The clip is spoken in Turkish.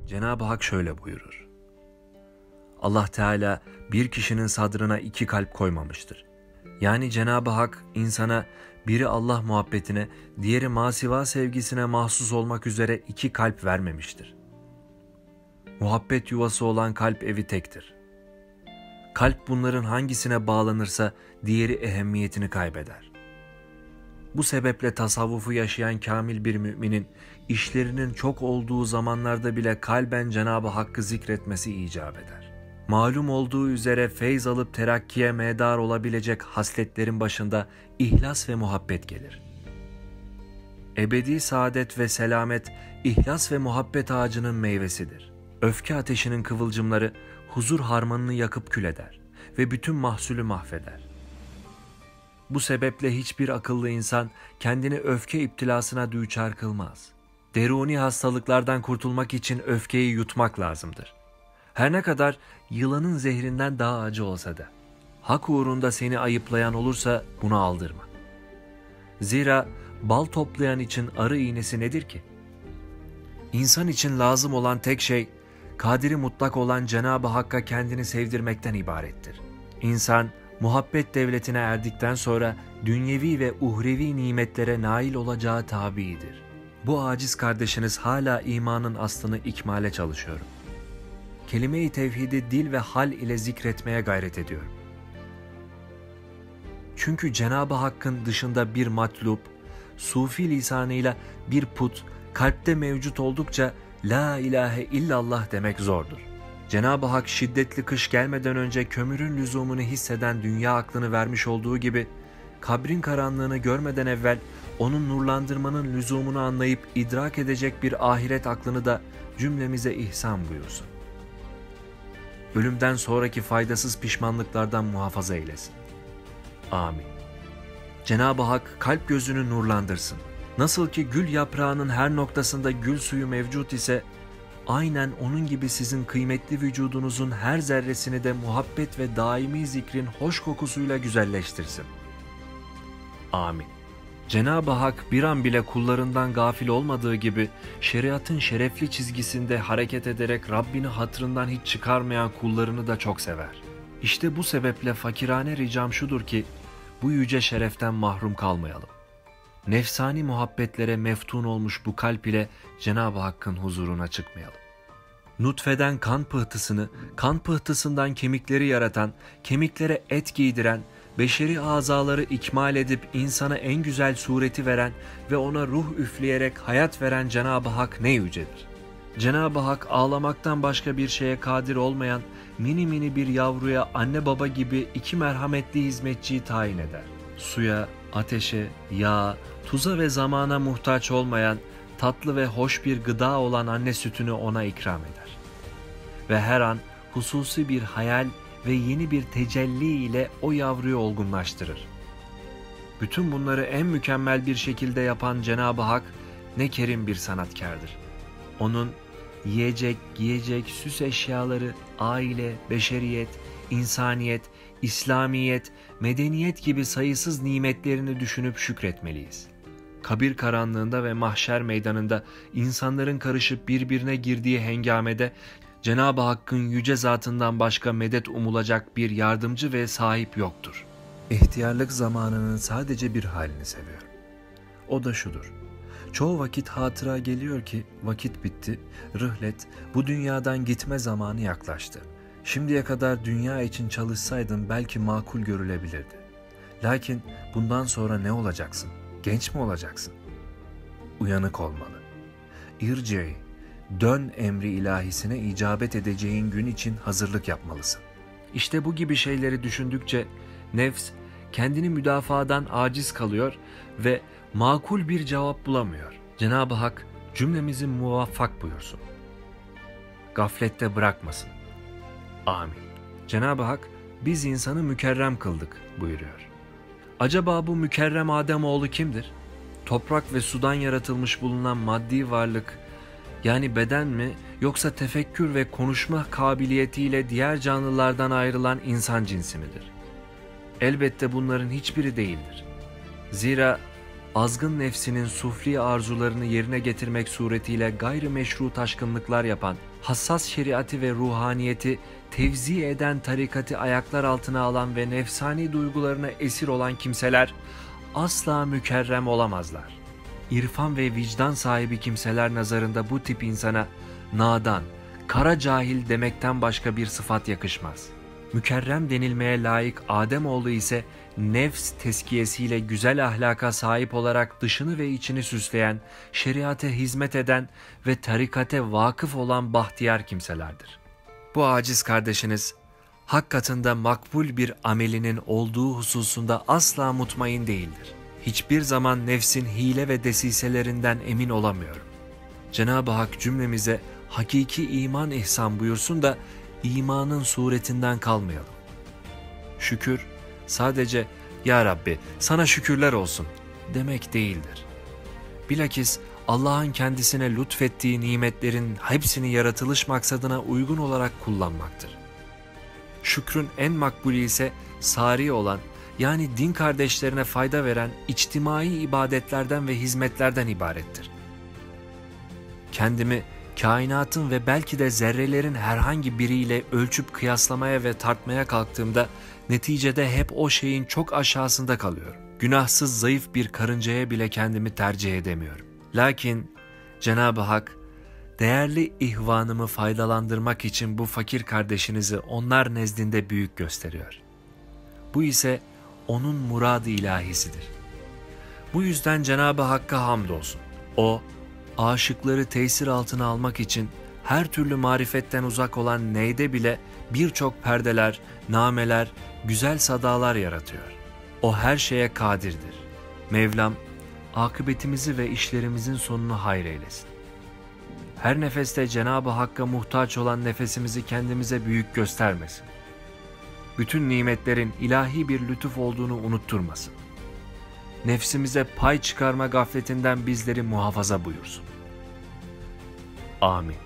Cenab-ı Hak şöyle buyurur. Allah Teala bir kişinin sadrına 2 kalp koymamıştır. Yani Cenab-ı Hak insana biri Allah muhabbetine, diğeri masiva sevgisine mahsus olmak üzere 2 kalp vermemiştir. Muhabbet yuvası olan kalp evi tektir. Kalp bunların hangisine bağlanırsa diğeri ehemmiyetini kaybeder. Bu sebeple tasavvufu yaşayan kamil bir müminin işlerinin çok olduğu zamanlarda bile kalben Cenab-ı Hakk'ı zikretmesi icap eder. Malum olduğu üzere feyz alıp terakkiye medar olabilecek hasletlerin başında ihlas ve muhabbet gelir. Ebedi saadet ve selamet ihlas ve muhabbet ağacının meyvesidir. Öfke ateşinin kıvılcımları huzur harmanını yakıp kül eder ve bütün mahsulü mahveder. Bu sebeple hiçbir akıllı insan kendini öfke iptilasına düçar kılmaz. Deruni hastalıklardan kurtulmak için öfkeyi yutmak lazımdır. Her ne kadar yılanın zehrinden daha acı olsa da, hak uğrunda seni ayıplayan olursa bunu aldırma. Zira bal toplayan için arı iğnesi nedir ki? İnsan için lazım olan tek şey, kadiri mutlak olan Cenab-ı Hakk'a kendini sevdirmekten ibarettir. İnsan, muhabbet devletine erdikten sonra dünyevi ve uhrevi nimetlere nail olacağı tabiidir. Bu aciz kardeşiniz hala imanın aslını ikmale çalışıyorum. Kelime-i tevhidi dil ve hal ile zikretmeye gayret ediyorum. Çünkü Cenab-ı Hakk'ın dışında bir matlup, sufi lisanıyla bir put, kalpte mevcut oldukça La ilahe illallah demek zordur. Cenab-ı Hak şiddetli kış gelmeden önce kömürün lüzumunu hisseden dünya aklını vermiş olduğu gibi, kabrin karanlığını görmeden evvel onun nurlandırmanın lüzumunu anlayıp idrak edecek bir ahiret aklını da cümlemize ihsan buyursun. Ölümden sonraki faydasız pişmanlıklardan muhafaza eylesin. Amin. Cenab-ı Hak kalp gözünü nurlandırsın. Nasıl ki gül yaprağının her noktasında gül suyu mevcut ise, aynen onun gibi sizin kıymetli vücudunuzun her zerresini de muhabbet ve daimi zikrin hoş kokusuyla güzelleştirsin. Amin. Cenab-ı Hak bir an bile kullarından gafil olmadığı gibi şeriatın şerefli çizgisinde hareket ederek Rabbini hatırından hiç çıkarmayan kullarını da çok sever. İşte bu sebeple fakirane ricam şudur ki bu yüce şereften mahrum kalmayalım. Nefsani muhabbetlere meftun olmuş bu kalp ile Cenab-ı Hakk'ın huzuruna çıkmayalım. Nutfeden kan pıhtısını, kan pıhtısından kemikleri yaratan, kemiklere et giydiren, beşeri azaları ikmal edip insana en güzel sureti veren ve ona ruh üfleyerek hayat veren Cenab-ı Hak ne yücedir. Cenab-ı Hak ağlamaktan başka bir şeye kadir olmayan mini mini bir yavruya anne baba gibi 2 merhametli hizmetçiyi tayin eder. Suya, ateşe, yağa, tuza ve zamana muhtaç olmayan, tatlı ve hoş bir gıda olan anne sütünü ona ikram eder. Ve her an hususi bir hayal ve yeni bir tecelli ile o yavruyu olgunlaştırır. Bütün bunları en mükemmel bir şekilde yapan Cenab-ı Hak ne kerim bir sanatkardır. Onun yiyecek, giyecek, süs eşyaları, aile, beşeriyet, insaniyet, İslamiyet, medeniyet gibi sayısız nimetlerini düşünüp şükretmeliyiz. Kabir karanlığında ve mahşer meydanında insanların karışıp birbirine girdiği hengamede Cenab-ı Hakk'ın yüce zatından başka medet umulacak bir yardımcı ve sahip yoktur. İhtiyarlık zamanının sadece bir halini seviyorum. O da şudur. Çoğu vakit hatıra geliyor ki vakit bitti, rıhlet, bu dünyadan gitme zamanı yaklaştı. Şimdiye kadar dünya için çalışsaydın belki makul görülebilirdi. Lakin bundan sonra ne olacaksın? Genç mi olacaksın? Uyanık olmalı. İrci, dön emri ilahisine icabet edeceğin gün için hazırlık yapmalısın. İşte bu gibi şeyleri düşündükçe nefs kendini müdafadan aciz kalıyor ve makul bir cevap bulamıyor. Cenab-ı Hak cümlemizi muvaffak buyursun. Gaflette bırakmasın. Amin. Cenab-ı Hak biz insanı mükerrem kıldık buyuruyor. Acaba bu mükerrem Ademoğlu kimdir? Toprak ve sudan yaratılmış bulunan maddi varlık, yani beden mi, yoksa tefekkür ve konuşma kabiliyetiyle diğer canlılardan ayrılan insan cinsi midir? Elbette bunların hiçbiri değildir. Zira azgın nefsinin sufli arzularını yerine getirmek suretiyle gayrimeşru taşkınlıklar yapan, hassas şeriatı ve ruhaniyeti tevzi eden tarikatı ayaklar altına alan ve nefsani duygularına esir olan kimseler asla mükerrem olamazlar. İrfan ve vicdan sahibi kimseler nazarında bu tip insana nadan, kara cahil demekten başka bir sıfat yakışmaz. Mükerrem denilmeye layık Ademoğlu ise nefs teskiyesiyle güzel ahlaka sahip olarak dışını ve içini süsleyen, şeriate hizmet eden ve tarikate vakıf olan bahtiyar kimselerdir. Bu aciz kardeşiniz, hak katında makbul bir amelinin olduğu hususunda asla mutmain değildir. Hiçbir zaman nefsin hile ve desiselerinden emin olamıyorum. Cenab-ı Hak cümlemize hakiki iman ihsan buyursun da imanın suretinden kalmayalım. Şükür sadece "Ya Rabbi sana şükürler olsun" demek değildir. Bilakis Allah'ın kendisine lütfettiği nimetlerin hepsini yaratılış maksadına uygun olarak kullanmaktır. Şükrün en makbulü ise sari olan, yani din kardeşlerine fayda veren içtimai ibadetlerden ve hizmetlerden ibarettir. Kendimi kainatın ve belki de zerrelerin herhangi biriyle ölçüp kıyaslamaya ve tartmaya kalktığımda neticede hep o şeyin çok aşağısında kalıyorum. Günahsız zayıf bir karıncaya bile kendimi tercih edemiyorum. Lakin Cenab-ı Hak değerli ihvanımı faydalandırmak için bu fakir kardeşinizi onlar nezdinde büyük gösteriyor. Bu ise onun muradı ilahisidir. Bu yüzden Cenab-ı Hakk'a hamdolsun. O, aşıkları tesir altına almak için her türlü marifetten uzak olan neyde bile birçok perdeler, nameler, güzel sadalar yaratıyor. O her şeye kadirdir. Mevlam, akıbetimizi ve işlerimizin sonunu hayır eylesin. Her nefeste Cenab-ı Hakk'a muhtaç olan nefesimizi kendimize büyük göstermesin. Bütün nimetlerin ilahi bir lütuf olduğunu unutturmasın. Nefsimize pay çıkarma gafletinden bizleri muhafaza buyursun. Amin.